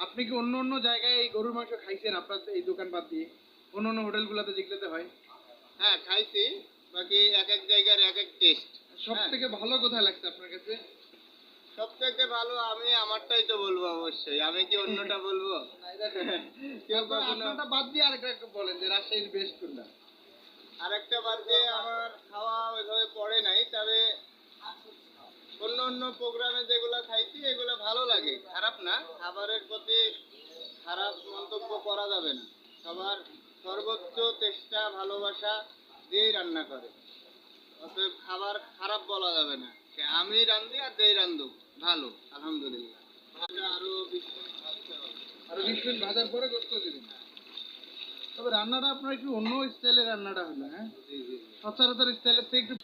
আপনি কি অন্য অন্য জায়গায় এই গরুর মাংস খাইছেন আপনার এই দোকান বাদ দিয়ে? অন্য অন্য হোটেলগুলোতে যেগুলোতে হয়? হ্যাঁ খাইছি, বাকি এক এক জায়গার এক এক টেস্ট। সব থেকে ভালো কোথায় লাগছে আপনার কাছে? সব থেকে ভালো আমি আমারটাই তো বলবো, অবশ্যই। আমি কি অন্যটা বলবো? আপনারটা বাদ দিয়ে আরেকটা বলেন যে রাজশাহীর বেস্ট কোনটা? আরেকটা বাদ দিয়ে আমার খাওয়া ওইভাবে পড়ে নাই, তবে অন্য অন্য প্রোগ্রামে যেগুলা খাইছি এগুলো ভালো লাগে, খারাপ না। খাবারের প্রতি খারাপ মন্তব্য করা যাবে না। সবার সর্বোচ্চ চেষ্টা ভালোবাসা দিয়েই রান্না করে, অতএব খাবার খারাপ বলা যাবে না। আমি রান্ধি আর যেই রান্ধুক ভালো, আলহামদুলিল্লাহ। আরো 20 মিনিট ভাজতে হবে। আরো 20 মিনিট ভাজার পরে গোস্ত দিবেন। তবে রান্নাটা আপনার একটু অন্য স্টাইলের রান্নাটা হলো, হ্যাঁ? সচরাচর স্টাইলের থেকে একটু